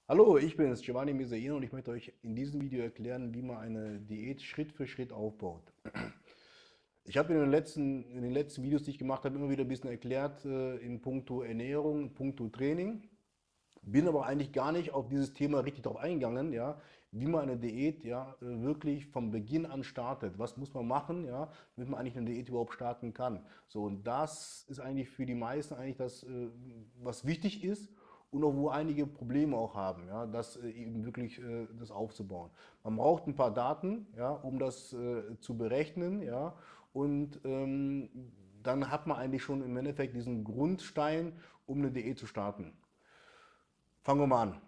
Hallo, ich bin's, Giovanni Mesaino und ich möchte euch in diesem Video erklären, wie man eine Diät Schritt für Schritt aufbaut. Ich habe in den letzten Videos, die ich gemacht habe, immer wieder ein bisschen erklärt in puncto Ernährung, in puncto Training, bin aber eigentlich gar nicht auf dieses Thema richtig drauf eingegangen, ja, wie man eine Diät ja wirklich vom Beginn an startet. Was muss man machen, ja, damit man eigentlich eine Diät überhaupt starten kann. So, und das ist eigentlich für die meisten eigentlich das, was wichtig ist und auch wo einige Probleme auch haben, ja, das eben wirklich das aufzubauen. Man braucht ein paar Daten, ja, um das zu berechnen, ja, und dann hat man eigentlich schon im Endeffekt diesen Grundstein, um eine Diät zu starten. Fangen wir mal an.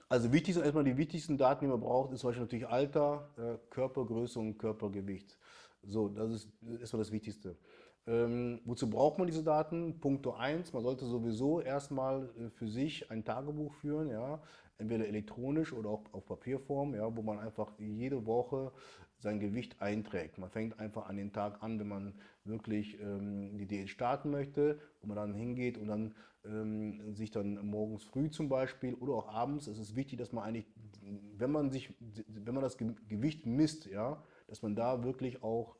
Also wichtig sind erstmal die wichtigsten Daten, die man braucht, ist zum Beispiel natürlich Alter, Körpergröße und Körpergewicht. So, das ist erstmal das Wichtigste. Wozu braucht man diese Daten? Punkto eins: man sollte sowieso erstmal für sich ein Tagebuch führen, ja, entweder elektronisch oder auch auf Papierform, ja, wo man einfach jede Woche sein Gewicht einträgt. Man fängt einfach an den Tag an, wenn man wirklich die Diät starten möchte, wo man dann hingeht und dann sich dann morgens früh zum Beispiel oder auch abends, es ist wichtig, dass man eigentlich, wenn man das Gewicht misst, ja, dass man da wirklich auch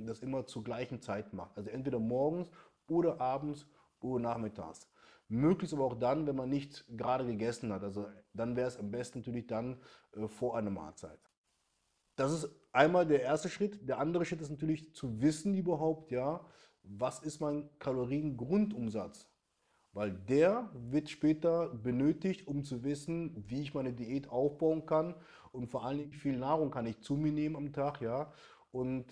das immer zur gleichen Zeit macht. Also entweder morgens oder abends oder nachmittags. Möglichst aber auch dann, wenn man nicht gerade gegessen hat. Also dann wäre es am besten natürlich dann vor einer Mahlzeit. Das ist einmal der erste Schritt. Der andere Schritt ist natürlich zu wissen überhaupt, ja, was ist mein Kaloriengrundumsatz? Weil der wird später benötigt, um zu wissen, wie ich meine Diät aufbauen kann und vor allen Dingen, wie viel Nahrung kann ich zu mir nehmen am Tag, ja. Und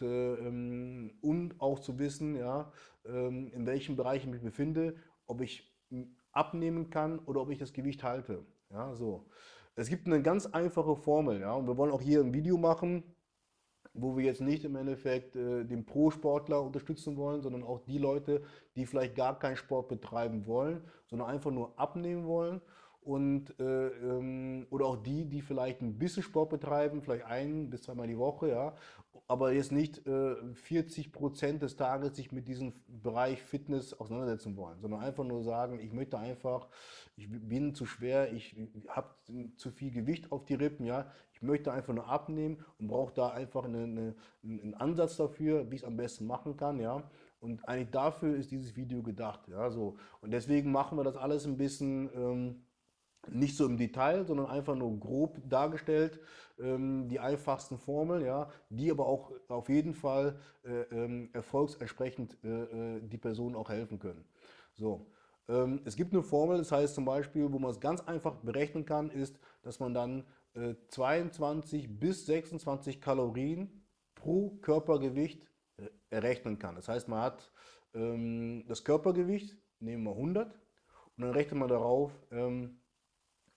auch zu wissen, ja, in welchem Bereich ich mich befinde, ob ich abnehmen kann oder ob ich das Gewicht halte. Ja, so. Es gibt eine ganz einfache Formel, ja, und wir wollen auch hier ein Video machen, wo wir jetzt nicht im Endeffekt den Pro-Sportler unterstützen wollen, sondern auch die Leute, die vielleicht gar keinen Sport betreiben wollen, sondern einfach nur abnehmen wollen. Oder auch die vielleicht ein bisschen Sport betreiben, vielleicht ein bis zweimal die Woche, ja, aber jetzt nicht 40% des Tages sich mit diesem Bereich Fitness auseinandersetzen wollen, sondern einfach nur sagen, ich möchte einfach, ich bin zu schwer, ich habe zu viel Gewicht auf die Rippen, ja, ich möchte einfach nur abnehmen und brauche da einfach einen Ansatz dafür, wie ich es am besten machen kann, ja. Und eigentlich dafür ist dieses Video gedacht, ja, so. Und deswegen machen wir das alles ein bisschen nicht so im Detail, sondern einfach nur grob dargestellt, die einfachsten Formeln, ja, die aber auch auf jeden Fall erfolgsersprechend die Personen auch helfen können. So. Es gibt eine Formel, das heißt zum Beispiel, wo man es ganz einfach berechnen kann, ist, dass man dann 22 bis 26 Kalorien pro Körpergewicht errechnen kann. Das heißt, man hat das Körpergewicht, nehmen wir 100, und dann rechnet man darauf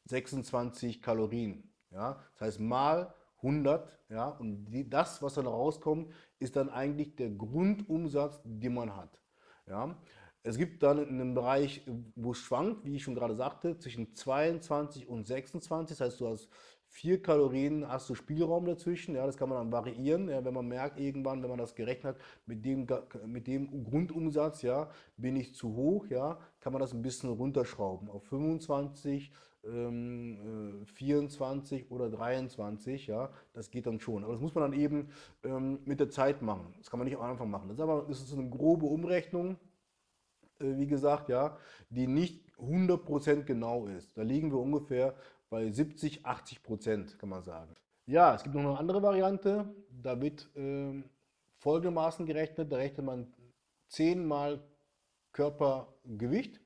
26 Kalorien. Ja? Das heißt mal 100, ja? Und das, was dann rauskommt, ist dann eigentlich der Grundumsatz, den man hat. Ja? Es gibt dann einen Bereich, wo es schwankt, wie ich schon gerade sagte, zwischen 22 und 26. Das heißt, du hast 4 Kalorien, hast du Spielraum dazwischen. Ja, das kann man dann variieren. Ja, wenn man merkt, irgendwann, wenn man das gerechnet hat, mit dem Grundumsatz, ja, bin ich zu hoch, ja, kann man das ein bisschen runterschrauben auf 25, 24 oder 23, ja, das geht dann schon. Aber das muss man dann eben mit der Zeit machen. Das kann man nicht am Anfang machen. Das ist so eine grobe Umrechnung, wie gesagt, ja, die nicht 100% genau ist. Da liegen wir ungefähr bei 70, 80%, kann man sagen. Ja, es gibt noch eine andere Variante. Da wird folgendermaßen gerechnet. Da rechnet man 10 mal Körpergewicht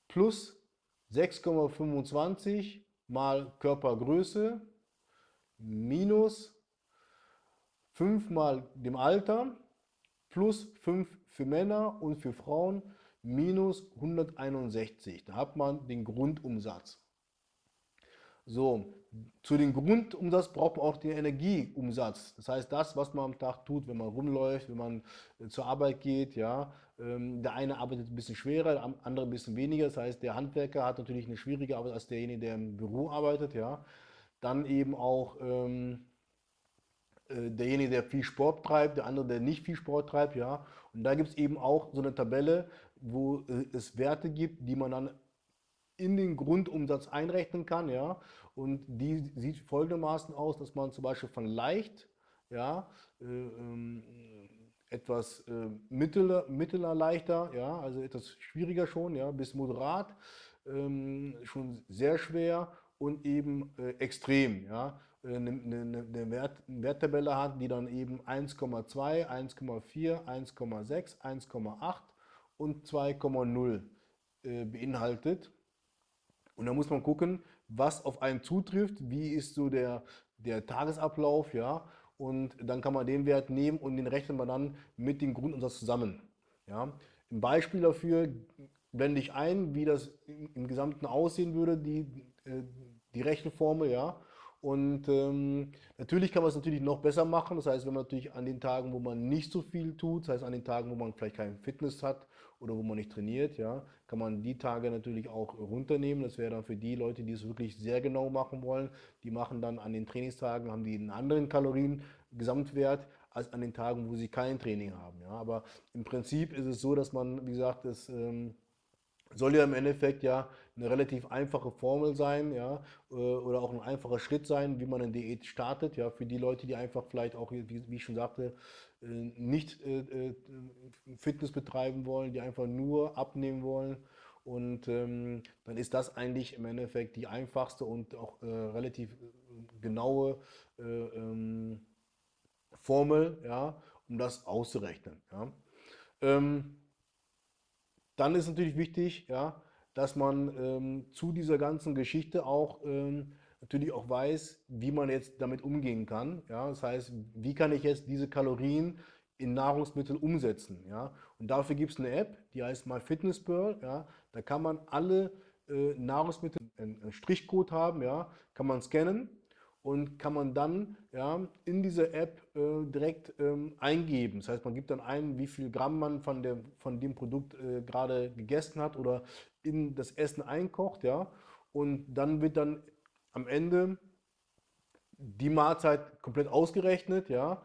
plus 6,25 mal Körpergröße minus 5 mal dem Alter plus 5 für Männer und für Frauen minus 161. Da hat man den Grundumsatz. So, zu dem Grundumsatz braucht man auch den Energieumsatz. Das heißt, das, was man am Tag tut, wenn man rumläuft, wenn man zur Arbeit geht, ja. Der eine arbeitet ein bisschen schwerer, der andere ein bisschen weniger. Das heißt, der Handwerker hat natürlich eine schwierige Arbeit als derjenige, der im Büro arbeitet, ja. Dann eben auch derjenige, der viel Sport treibt, der andere, der nicht viel Sport treibt, ja. Und da gibt es eben auch so eine Tabelle, wo es Werte gibt, die man dann in den Grundumsatz einrechnen kann, ja, und die sieht folgendermaßen aus, dass man zum Beispiel von leicht, ja, etwas mittler leichter, ja, also etwas schwieriger schon, ja, bis moderat, schon sehr schwer und eben extrem, ja, eine Werttabelle hat, die dann eben 1,2, 1,4, 1,6, 1,8 und 2,0 beinhaltet. Und da muss man gucken, was auf einen zutrifft, wie ist so der Tagesablauf, ja. Und dann kann man den Wert nehmen und den rechnet man dann mit dem Grundumsatz zusammen. Ja. Ein Beispiel dafür blende ich ein, wie das im Gesamten aussehen würde, die Rechenformel, ja. Und natürlich kann man es natürlich noch besser machen. Das heißt, wenn man natürlich an den Tagen, wo man nicht so viel tut, das heißt an den Tagen, wo man vielleicht keinen Fitness hat oder wo man nicht trainiert, ja, kann man die Tage natürlich auch runternehmen. Das wäre dann für die Leute, die es wirklich sehr genau machen wollen. Die machen dann an den Trainingstagen, haben die einen anderen Kalorien-Gesamtwert als an den Tagen, wo sie kein Training haben. Ja. Aber im Prinzip ist es so, dass man, wie gesagt, das soll ja im Endeffekt ja eine relativ einfache Formel sein, ja, oder auch ein einfacher Schritt sein, wie man eine Diät startet, ja, für die Leute, die einfach vielleicht auch, wie ich schon sagte, nicht Fitness betreiben wollen, die einfach nur abnehmen wollen. Und dann ist das eigentlich im Endeffekt die einfachste und auch relativ genaue Formel, ja, um das auszurechnen. Ja. Ähm, Dann ist natürlich wichtig, ja, dass man zu dieser ganzen Geschichte auch natürlich auch weiß, wie man jetzt damit umgehen kann. Ja? Das heißt, wie kann ich jetzt diese Kalorien in Nahrungsmittel umsetzen? Ja? Und dafür gibt es eine App, die heißt MyFitnessPal. Ja? Da kann man alle Nahrungsmittel einen Strichcode haben, ja? Kann man scannen und kann man dann ja, in dieser App direkt eingeben. Das heißt, man gibt dann ein, wie viel Gramm man von dem Produkt gerade gegessen hat oder in das Essen einkocht. Ja? Und dann wird dann am Ende die Mahlzeit komplett ausgerechnet. Ja?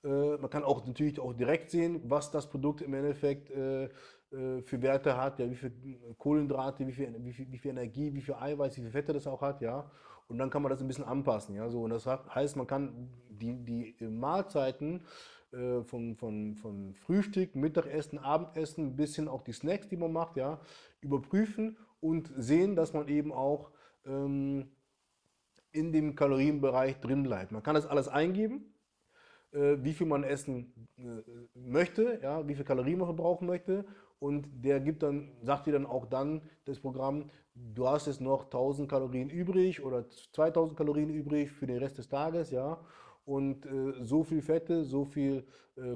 Man kann auch natürlich auch direkt sehen, was das Produkt im Endeffekt für Werte hat, ja, wie viel Kohlenhydrate, wie viel Energie, wie viel Eiweiß, wie viel Fette das auch hat, ja. Und dann kann man das ein bisschen anpassen, ja. So, und das heißt, man kann die Mahlzeiten von Frühstück, Mittagessen, Abendessen bis hin auch die Snacks, die man macht, ja, überprüfen und sehen, dass man eben auch in dem Kalorienbereich drin bleibt. Man kann das alles eingeben, wie viel man essen möchte, ja, wie viel Kalorien man verbrauchen möchte. Und der gibt dann, sagt dir dann auch dann das Programm, du hast jetzt noch 1000 Kalorien übrig oder 2000 Kalorien übrig für den Rest des Tages, ja. Und so viel Fette, so viel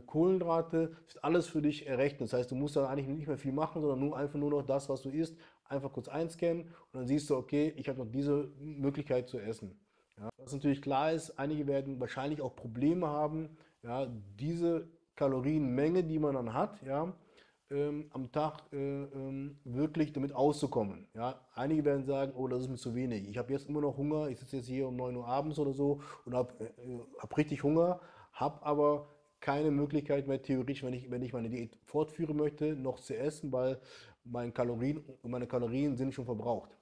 Kohlenhydrate, ist alles für dich errechnet. Das heißt, du musst dann eigentlich nicht mehr viel machen, sondern einfach nur noch das, was du isst, einfach kurz einscannen und dann siehst du, okay, ich habe noch diese Möglichkeit zu essen. Ja, was natürlich klar ist, einige werden wahrscheinlich auch Probleme haben, ja, diese Kalorienmenge, die man dann hat, ja, am Tag wirklich damit auszukommen. Ja. Einige werden sagen, oh, das ist mir zu wenig. Ich habe jetzt immer noch Hunger, ich sitze jetzt hier um 9 Uhr abends oder so und hab richtig Hunger, habe aber keine Möglichkeit mehr theoretisch, wenn ich meine Diät fortführen möchte, noch zu essen, weil meine Kalorien sind schon verbraucht.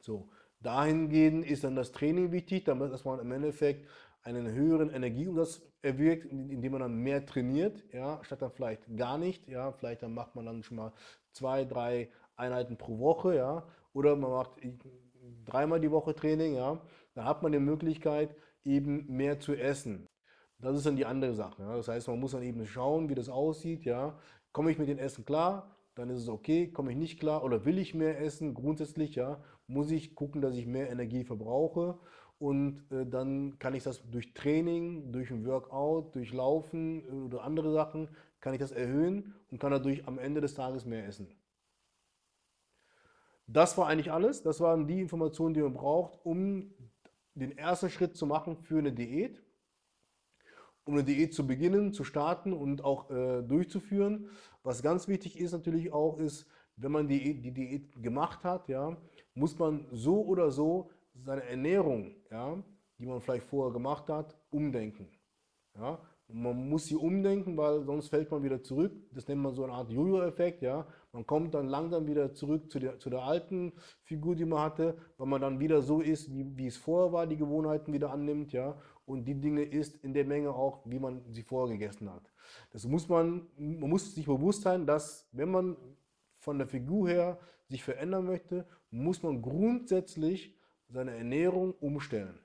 So, dahingehend ist dann das Training wichtig, damit dass man im Endeffekt einen höheren Energieumsatz erwirkt, indem man dann mehr trainiert, ja, statt dann vielleicht gar nicht, ja, vielleicht dann macht man dann schon mal 2, 3 Einheiten pro Woche, ja, oder man macht dreimal die Woche Training, ja, dann hat man die Möglichkeit eben mehr zu essen. Das ist dann die andere Sache. Ja. Das heißt, man muss dann eben schauen, wie das aussieht. Ja. Komme ich mit dem Essen klar, dann ist es okay. Komme ich nicht klar oder will ich mehr essen, grundsätzlich, ja, muss ich gucken, dass ich mehr Energie verbrauche. Und dann kann ich das durch Training, durch ein Workout, durch Laufen oder andere Sachen, kann ich das erhöhen und kann dadurch am Ende des Tages mehr essen. Das war eigentlich alles. Das waren die Informationen, die man braucht, um den ersten Schritt zu machen für eine Diät, um eine Diät zu beginnen, zu starten und auch durchzuführen. Was ganz wichtig ist natürlich auch, ist, wenn man die Diät gemacht hat, ja, muss man so oder so seine Ernährung, ja, die man vielleicht vorher gemacht hat, umdenken. Ja. Man muss sie umdenken, weil sonst fällt man wieder zurück. Das nennt man so eine Art Jojo-Effekt. Ja. Man kommt dann langsam wieder zurück zu der alten Figur, die man hatte, weil man dann wieder so ist, wie es vorher war, die Gewohnheiten wieder annimmt, ja, und die Dinge isst in der Menge auch, wie man sie vorher gegessen hat. Man muss sich bewusst sein, dass wenn man von der Figur her sich verändern möchte, muss man grundsätzlich seine Ernährung umstellen.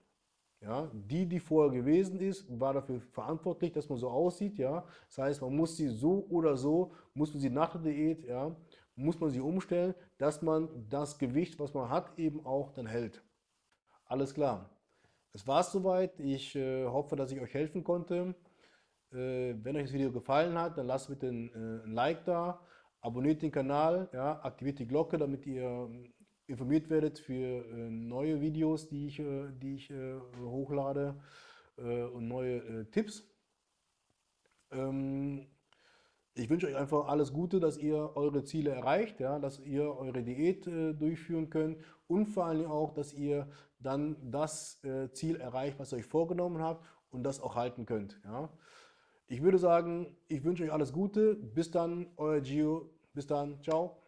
Ja, die vorher gewesen ist, war dafür verantwortlich, dass man so aussieht. Ja, das heißt, man muss sie so oder so, muss man sie nach der Diät, ja, muss man sie umstellen, dass man das Gewicht, was man hat, eben auch dann hält. Alles klar. Das war es soweit. Ich hoffe, dass ich euch helfen konnte. Wenn euch das Video gefallen hat, dann lasst bitte ein Like da, abonniert den Kanal, ja, aktiviert die Glocke, damit ihr informiert werdet für neue Videos, die ich hochlade und neue Tipps. Ich wünsche euch einfach alles Gute, dass ihr eure Ziele erreicht, ja, dass ihr eure Diät durchführen könnt und vor allem auch, dass ihr dann das Ziel erreicht, was ihr euch vorgenommen habt und das auch halten könnt. Ja. Ich würde sagen, ich wünsche euch alles Gute. Bis dann, euer Gio. Bis dann. Ciao.